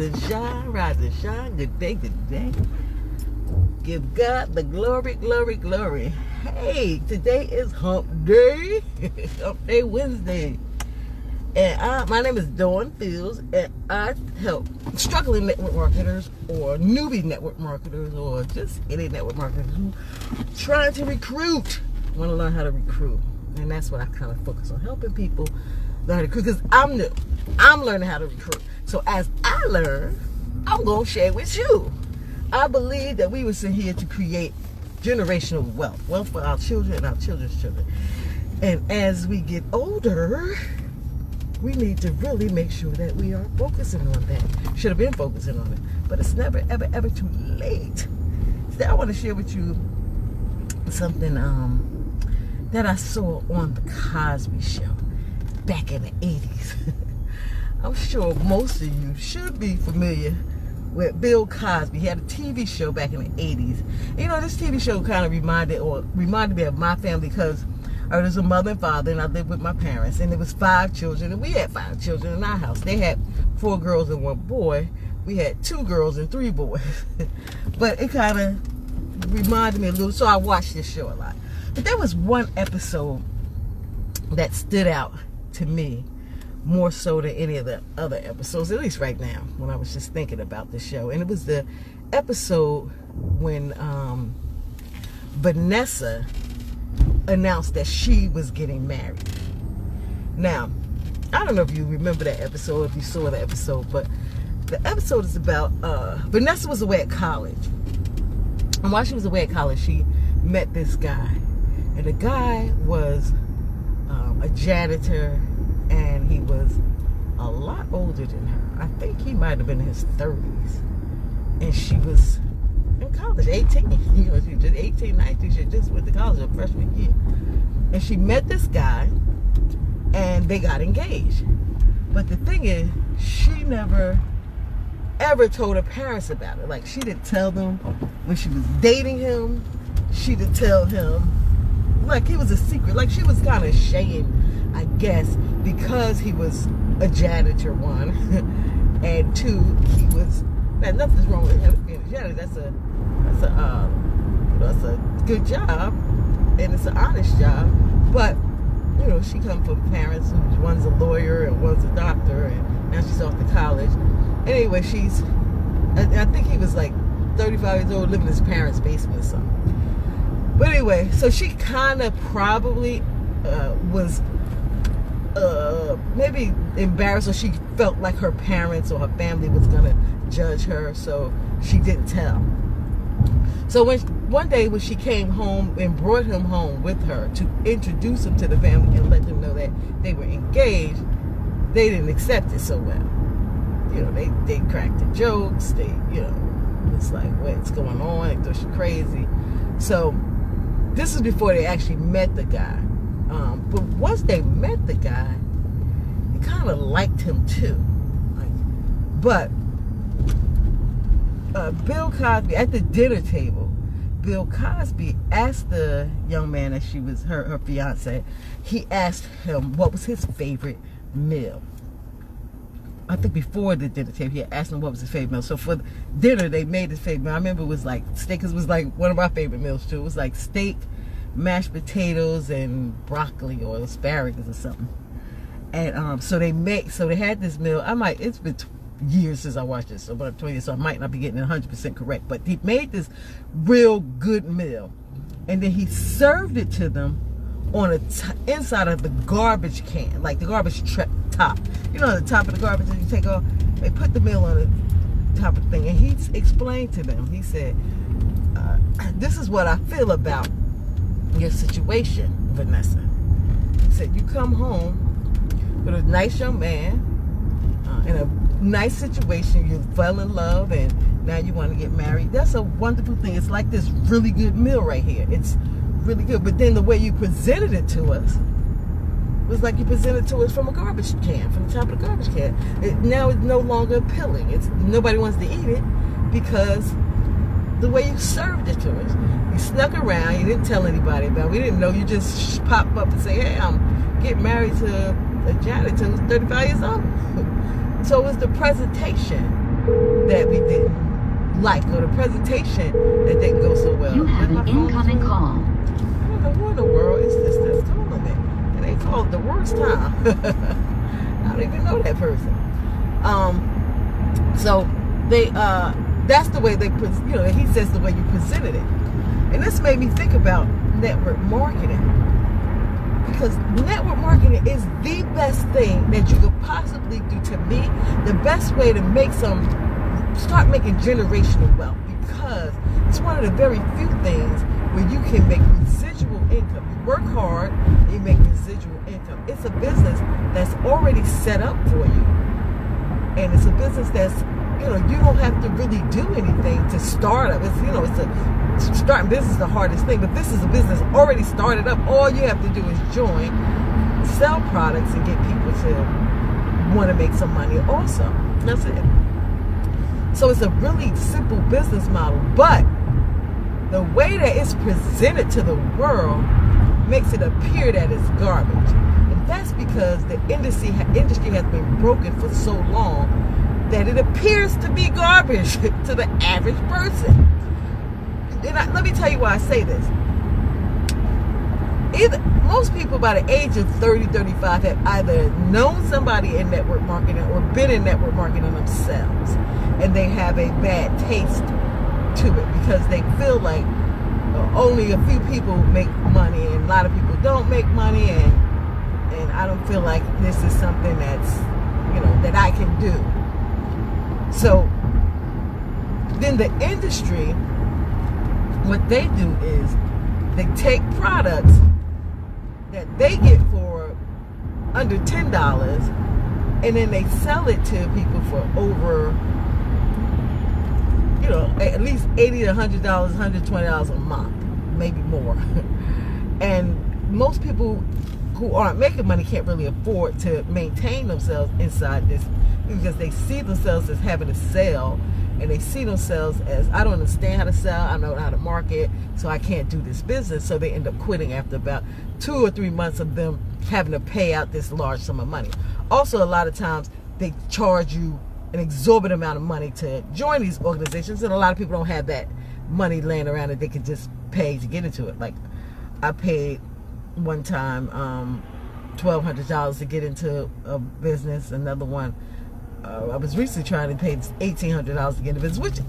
and shine, rise and shine. Good day, good day. Give God the glory, glory, glory. Hey, today is Hump Day. Hump Day Wednesday. And my name is Dawn Fields, and I help struggling network marketers or newbie network marketers or just any network marketers who are trying to recruit, want to learn how to recruit. And that's what I kind of focus on, helping people learn how to recruit, because I'm new. I'm learning how to recruit. So as I learn, I'm going to share with you. I believe that we were sent here to create generational wealth for our children and our children's children. And as we get older, we need to really make sure that we are focusing on that. Should have been focusing on it, but it's never, ever, ever too late. Today I want to share with you something that I saw on the Cosby Show back in the 80s. I'm sure most of you should be familiar with Bill Cosby. He had a TV show back in the 80s. You know, this TV show kind of reminded me of my family, because there's a mother and father, and I lived with my parents, and there was 5 children, and we had 5 children in our house. They had 4 girls and 1 boy. We had 2 girls and 3 boys. But it kind of reminded me a little, so I watched this show a lot. But there was one episode that stood out to me more so than any of the other episodes, at least right now, when I was just thinking about the show. And it was the episode when Vanessa announced that she was getting married. Now, I don't know if you remember that episode, if you saw the episode, but the episode is about Vanessa was away at college. And while she was away at college, she met this guy. And the guy was a janitor, and he was a lot older than her. I think he might have been in his 30s. And she was in college, 18. You know, she just 18, 19. She just went to college her freshman year. And she met this guy, and they got engaged. But the thing is, she never ever told her parents about it. Like, she didn't tell them when she was dating him. She didn't tell him. Like, he was a secret. Like, she was kind of ashamed, I guess, because he was a janitor, 1, and 2, he was. Nothing's wrong with him being a janitor. That's a good job, and it's an honest job. But you know, she comes from parents who, one's a lawyer and one's a doctor, and now she's off to college. Anyway, I think he was like 35 years old, living in his parents' basement or something. But anyway, so she kind of probably was maybe embarrassed, or she felt like her parents or her family was gonna judge her, so she didn't tell. So one day when she came home and brought him home with her to introduce him to the family and let them know that they were engaged, they didn't accept it so well. You know, they cracked the jokes. They, you know, it's like, what's going on? They thought she's crazy. So this is before they actually met the guy. But once they met the guy, they kind of liked him too. But Bill Cosby, at the dinner table, Bill Cosby asked the young man that she was her fiance, he asked him what was his favorite meal. I think before the dinner table, he asked him what was his favorite meal. So for dinner, they made his favorite meal. I remember it was like steak, because it was like one of my favorite meals too. It was like steak, mashed potatoes, and broccoli or asparagus or something. And so they had this meal. It's been years since I watched this, so about 20 years, so I might not be getting it 100% correct, but he made this real good meal, and then he served it to them on inside of the garbage can, like the garbage top. You know, the top of the garbage that you take off. They put the meal on the top of the thing, and he explained to them. He said, "This is what I feel about your situation, Vanessa." He said, "You come home with a nice young man in a nice situation. You fell in love, and now you want to get married. That's a wonderful thing. It's like this really good meal right here. It's really good. But then the way you presented it to us was like you presented it to us from a garbage can, from the top of the garbage can. Now it's no longer appealing. Nobody wants to eat it because the way you served it to us. You snuck around. You didn't tell anybody about it. We didn't know. You just pop up and say, hey, I'm getting married to a janitor who's 35 years old." So it was the presentation that we didn't like, or the presentation that didn't go so well. You have an incoming call. I don't know who in the world is this that's calling me. And they called the worst time. I don't even know that person. So they that's the way they, he says the way you presented it. And this made me think about network marketing. Because network marketing is the best thing that you could possibly do. To me, the best way to start making generational wealth, because it's one of the very few things where you can make residual income. You work hard, you make residual income. It's a business that's already set up for you. And it's a business that's, you don't have to really do anything to start up. Starting business is the hardest thing, but this is a business already started up. All you have to do is join, sell products, and get people to want to make some money also. That's it. So it's a really simple business model, but the way that it's presented to the world makes it appear that it's garbage. And that's because the industry has been broken for so long that it appears to be garbage to the average person. And let me tell you why I say this. Most people by the age of 30, 35 have either known somebody in network marketing or been in network marketing themselves. And they have a bad taste to it because they feel like only a few people make money and a lot of people don't make money. And I don't feel like this is something that's, that I can do. So then the industry, what they do is they take products that they get for under $10 and then they sell it to people for over, at least $80 to $100, $120 a month, maybe more. And most people who aren't making money can't really afford to maintain themselves inside this, because they see themselves as having to sell, and they see themselves as, I don't understand how to sell, I don't know how to market, so I can't do this business. So they end up quitting after about 2 or 3 months of them having to pay out this large sum of money. Also, a lot of times they charge you an exorbitant amount of money to join these organizations, and a lot of people don't have that money laying around that they can just pay to get into it. Like, I paid one time $1,200 to get into a business. Another one, I was recently trying to pay $1,800 to get into business, which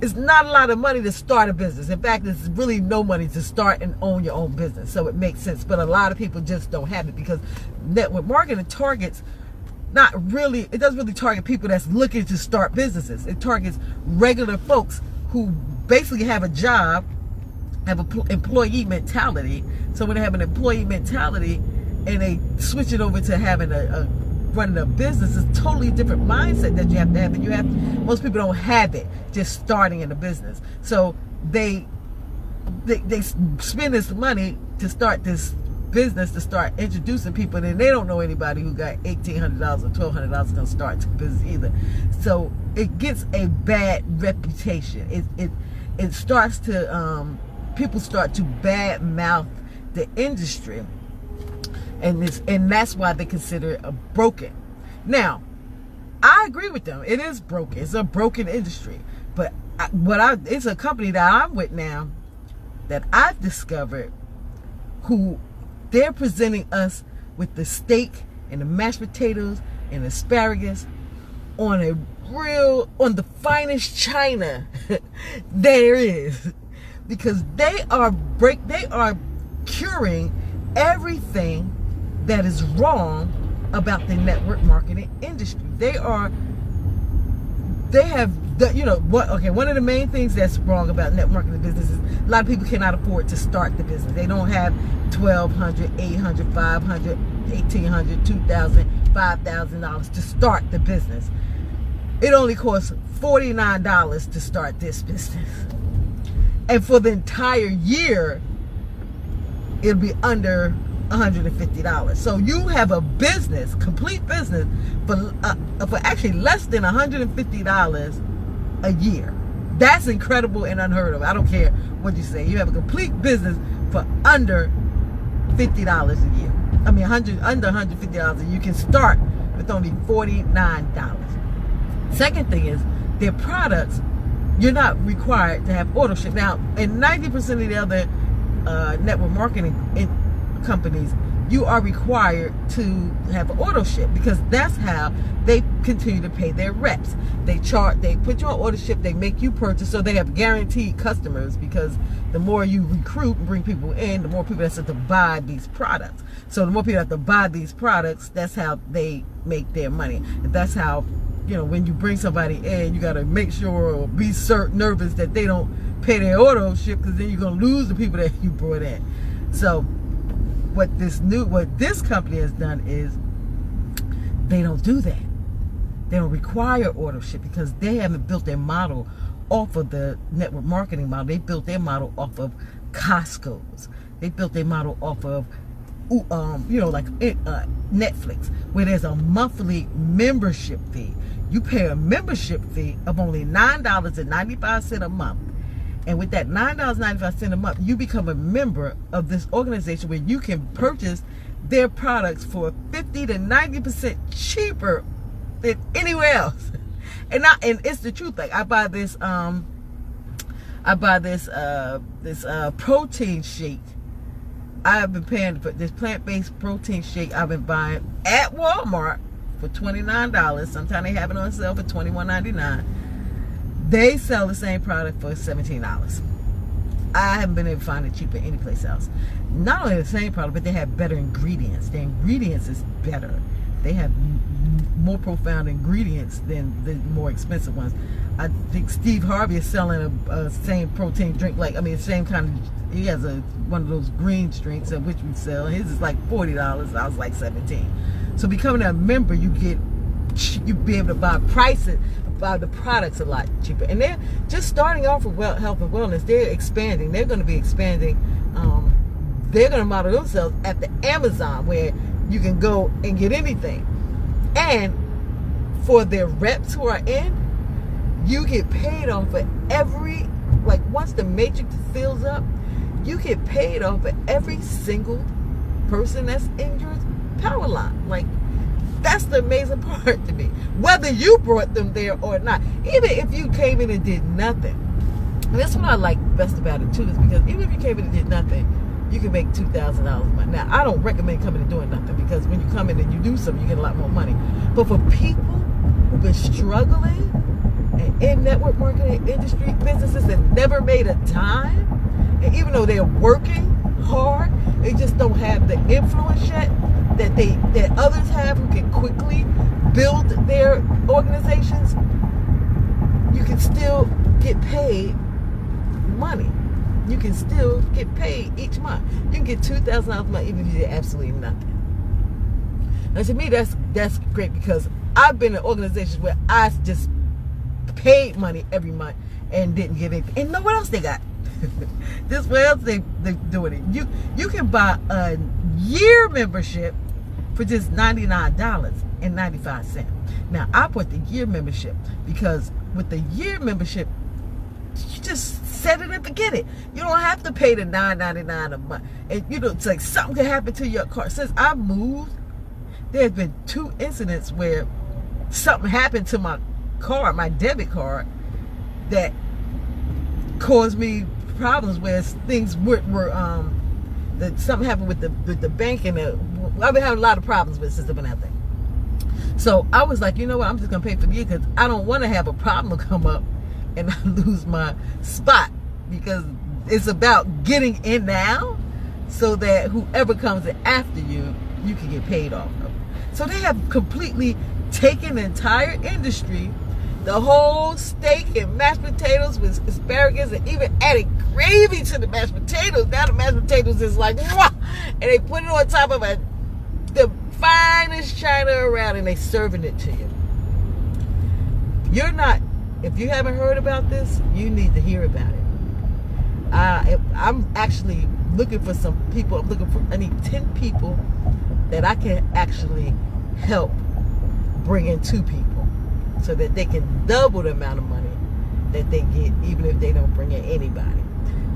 is not a lot of money to start a business. In fact, it's really no money to start and own your own business. So it makes sense. But a lot of people just don't have it, because network marketing targets it doesn't really target people that's looking to start businesses. It targets regular folks who basically have a job, have an employee mentality. So when they have an employee mentality and they switch it over to having running a business, is a totally different mindset that you have to have. And most people don't have it just starting in a business. So they spend this money to start this business, to start introducing people, and they don't know anybody who got $1,800 or $1,200 going to start the business either. So it gets a bad reputation. It starts to people start to bad mouth the industry, and that's why they consider it broken. Now, I agree with them. It is broken. It's a broken industry. But it's a company that I'm with now that I've discovered who they're presenting us with the steak and the mashed potatoes and asparagus on the finest china there is, because they are curing everything that is wrong about the network marketing industry. One of the main things that's wrong about network marketing business is a lot of people cannot afford to start the business. They don't have $1,200, $800, $500, $1,800, $2,000, $5,000 to start the business. It only costs $49 to start this business. And for the entire year, it'll be under $150. So you have a business, complete business, for actually less than $150 a year. That's incredible and unheard of. I don't care what you say. You have a complete business for under $50 a year. I mean, under $150 a year. You can start with only $49. Second thing is, their products, you're not required to have auto ship. Now, in 90% of the other network marketing companies, you are required to have an auto ship, because that's how they continue to pay their reps. They put you on auto ship, they make you purchase, so they have guaranteed customers, because the more you recruit and bring people in, the more people that have to buy these products. So the more people have to buy these products, that's how they make their money. And that's how, when you bring somebody in, you got to make sure or be nervous that they don't pay their auto ship, because then you're going to lose the people that you brought in. So what this company has done is they don't do that. They don't require auto ship, because they haven't built their model off of the network marketing model. They built their model off of Costco's. They built their model off of Netflix, where there's a monthly membership fee. You pay a membership fee of only $9.95 a month. And with that $9.95 a month, you become a member of this organization where you can purchase their products for 50 to 90% cheaper than anywhere else. And it's the truth. Like, I buy this protein shake. I've been paying for this plant-based protein shake. I've been buying at Walmart for $29. Sometimes they have it on sale for $21.99. They sell the same product for $17. I haven't been able to find it cheaper anyplace else. Not only the same product, but they have better ingredients. The ingredients is better. They have more profound ingredients than the more expensive ones. I think Steve Harvey is selling a same protein drink, same kind of. He has one of those green drinks, which we sell. His is like $40. I was like $17. So becoming a member, you be able to buy the products a lot cheaper. And they're just starting off with health and wellness. They're expanding. They're going to be expanding. They're going to model themselves after Amazon, where you can go and get anything. And for their reps who are in, you get paid off for every, once the matrix fills up, you get paid off for every single person that's in your power line. That's the amazing part to me. Whether you brought them there or not. Even if you came in and did nothing. And that's what I like best about it too, is because even if you came in and did nothing, you can make $2,000 a month. Now, I don't recommend coming and doing nothing, because when you come in and you do something, you get a lot more money. But for people who've been struggling and in network marketing industry businesses and never made a dime, and even though they're working hard, they just don't have the influence yet that others have, who can quickly build their organizations, you can still get paid money. You can still get paid each month. You can get $2,000 a month even if you did absolutely nothing. Now, to me, that's great, because I've been in organizations where I just paid money every month and didn't get anything. And know what else they got? This way else they're doing it. You can buy a year membership for just $99.95. Now, I bought the year membership because with the year membership, you just set it and forget it. You don't have to pay the $9.99 a month. And it's like something can happen to your car. Since I moved, there's been 2 incidents where something happened to my car, my debit card, that caused me problems, where things were that something happened with the bank, and I've been having a lot of problems with since I've been out there. So I was like, you know what, I'm just gonna pay for the year, because I don't want to have a problem come up and I lose my spot, because it's about getting in now, so that whoever comes in after you can get paid off of. So they have completely taken the entire industry, the whole steak and mashed potatoes with asparagus, and even added gravy to the mashed potatoes. Now the mashed potatoes is like, wah! And they put it on top of the finest china around, and they serving it to you. If you haven't heard about this, you need to hear about it. I'm actually looking for some people. I need 10 people that I can actually help bring in 2 people, so that they can double the amount of money that they get, even if they don't bring in anybody.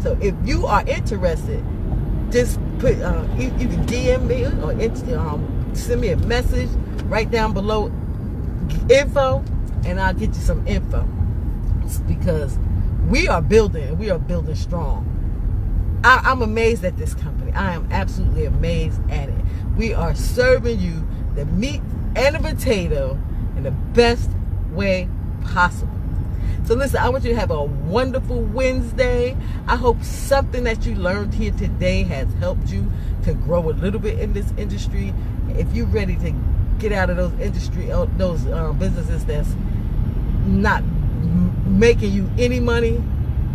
So if you are interested, just put you can DM me or send me a message right down below info, and I'll get you some info. results, because we are building strong. I'm amazed at this company. I am absolutely amazed at it. We are serving you the meat and the potato in the best way possible. So listen, I want you to have a wonderful Wednesday. I hope something that you learned here today has helped you to grow a little bit in this industry. If you're ready to get out of those businesses that's not making you any money,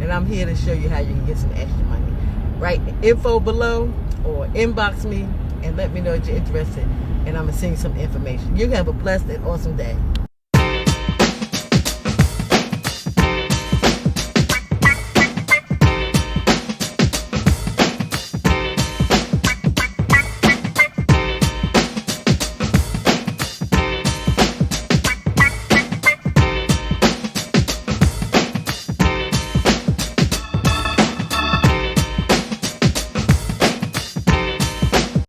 and I'm here to show you how you can get some extra money. Write info below or inbox me and let me know that you're interested, and I'm going to send you some information. You have a blessed and awesome day.